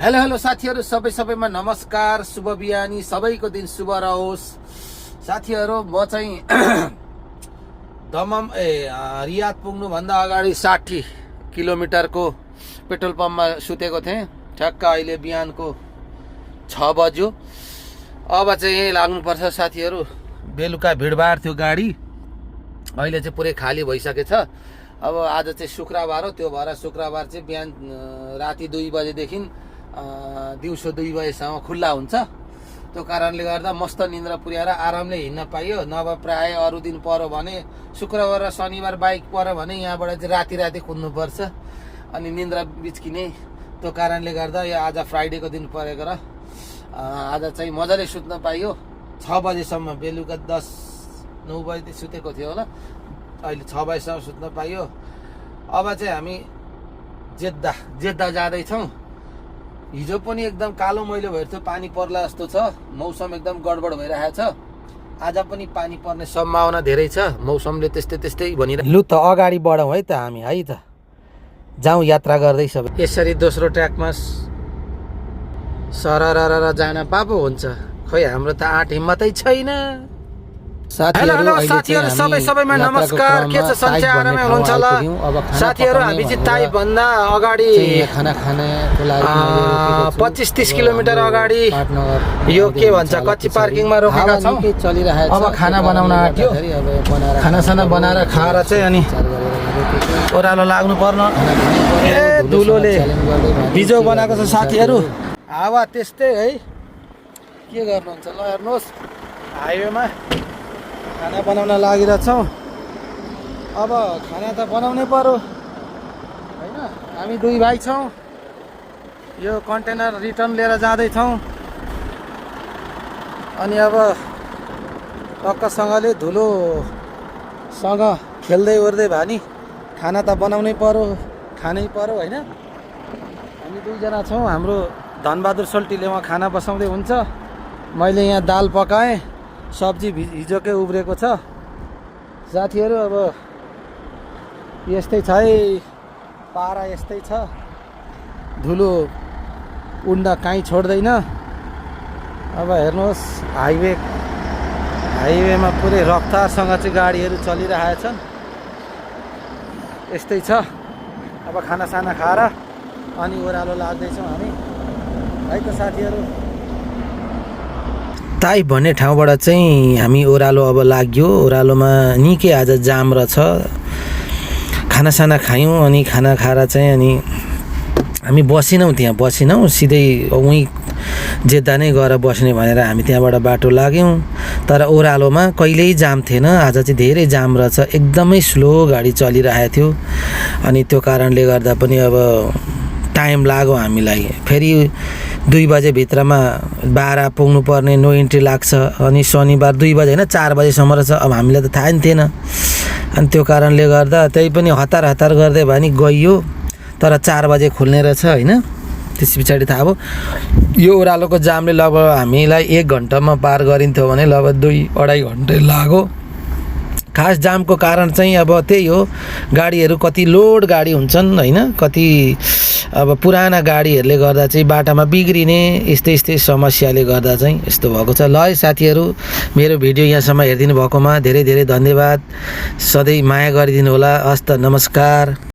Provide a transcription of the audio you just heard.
Hello hello साथीहरु, सबैमा नमस्कार। शुभ बिहानी, सबैको दिन शुभ रहोस्। साथीहरु, म चाहिँ दमम रियाद पुग्नु भन्दा अगाडि 60 किलोमिटरको पेट्रोल पम्पमा सुतेको थिएँ। ठ्याक्क अहिले बिहानको 6 बज्यो। अब चाहिँ यही लाग्नुपर्छ साथीहरु। बेलुका भिडभाड थियो गाडी, अहिले चाहिँ पुरै खाली भइसकेछ। अब आज चाहिँ शुक्रबार हो, त्यो भएर शुक्रबार चाहिँ बिहान राति 2 बजेदेखि दिउँसो 2 बजेसम्म खुल्ला हुन्छ। त्यो कारणले गर्दा मस्त निन्द्रा पुर्याएर आरामले हिँड्न पाइयो। नभए प्राय अरू दिन पर्यो भने, शुक्रबार र शनिबार बाइक पर्यो भने यहाँबाट चाहिँ राति राति कुद्नुपर्छ अनि निन्द्रा बिच्किने। त्यो कारणले गर्दा यो आज फ्राइडेको दिन परेको र आज चाहिँ मजाले सुत्न पाइयो। 6 बजेसम्म, बेलुका 9 बजे सुतेको थियो होला, अहिले 6 बजेसम्म सुत्न पाइयो। अब चाहिँ हामी जेद्दा जाँदैछौँ। हिजो पनि एकदम कालो मैलो भएर थियो, पानी पर्ला जस्तो छ। मौसम एकदम गडबड भइरहेको छ। आज पनि पानी पर्ने सम्भावना धेरै छ। मौसमले त्यस्तै भनिरहेको। लु त अगाडि बढौँ है त हामी, है त जाउँ यात्रा गर्दै सबै। यसरी दोस्रो ट्र्याकमा सरर जान पापो हुन्छ। खोइ हाम्रो त आँट हिम्मतै छैन। साथीहरु, सबैमा नमस्कार। के छ, सन्चै आरामै हुनुहुन्छ होला साथीहरु? हामी चाहिँ ताइ भन्दा अगाडि खाना खानेको लागि 25-30 किलोमिटर अगाडि यो के भन्छ कच्ची पार्किङमा रोकेका छौँ। अब खाना बनाउन आँट्यो। खानासाना बनाएर खाएर चाहिँ अनि ओह्रालो लाग्नु पर्न। ए धुलोले बिजोग बनाएको छ साथीहरु। हावा त्यस्तै है, के गर्नुहुन्छ? ल हेर्नुहोस्, हाइवेमा खाना बनाउन लागिरहेछौँ। अब खाना त बनाउनै पर्यो होइन। हामी 2 भाइ छौँ। यो कन्टेनर रिटर्न लिएर जाँदैछौँ अनि अब टक्कसँगले धुलोसँग खेल्दै ओर्दै भानी खाना त बनाउनै पर्यो, खानै पर्यो होइन। हामी 2 जना छौँ। हाम्रो धनबहादुर सोल्टीले उहाँ खाना बसाउँदै हुन्छ। मैले यहाँ दाल पकाएँ, सब्जी हिजोकै उब्रेको छ साथीहरु। अब यस्तै छ है, पारा यस्तै छ। धुलो उड्न काहीँ छोड्दैन। अब हेर्नुहोस्, हाइवेमा पुरै रफ्तारसँग चाहिँ गाडीहरू चलिरहेछन्। यस्तै छ। अब खानासाना खाएर अनि ओह्रालो लाग्दैछौँ हामी, है त साथीहरु। ताइ भन्ने ठाउँबाट चाहिँ हामी ओह्रालो अब लाग्यो। ओह्रालोमा निकै आज जाम रहेछ। खानासाना खायौँ अनि खाना खाएर चाहिँ अनि हामी बसिनौँ, त्यहाँ बसिनौँ। सिधै उहीँ जेद्दा नै गएर बस्ने भनेर हामी त्यहाँबाट बाटो लाग्यौँ। तर ओह्रालोमा कहिल्यै जाम थिएन, आज चाहिँ धेरै जाम रहेछ। एकदमै स्लो गाडी चलिरहेको थियो अनि त्यो कारणले गर्दा पनि अब टाइम लाग्यो हामीलाई। फेरि 2 बजे भित्रमा 12 पुग्नु पर्ने, नो इन्ट्री लाग्छ। अनि शनिबार 2 बजे होइन, 4 बजेसम्म रहेछ। अब हामीलाई त थाहा नि थिएन अनि त्यो कारणले गर्दा त्यही पनि हतार गर्दै भनी गइयो। तर 4 बजे खुल्ने रहेछ होइन। त्यस पछाडि थाहा भयो यो ओह्रालोको जामले लगभग हामीलाई 1 घन्टामा पार गरिन्थ्यो भने लगभग 2-2.5 घन्टा लाग्यो। खास जामको कारण चाहिँ अब त्यही हो, गाडीहरू कति लोड गाडी हुन्छन् होइन, कति अब पुराना गाडीहरूले गर्दा चाहिँ बाटामा बिग्रिने यस्तै समस्याले गर्दा चाहिँ यस्तो भएको छ। ल है साथीहरु, मेरो भिडियो यहाँसम्म हेरिदिनु भएकोमा धेरै धेरै धन्यवाद। सधैँ माया गरिदिनु होला। हस्त, नमस्कार।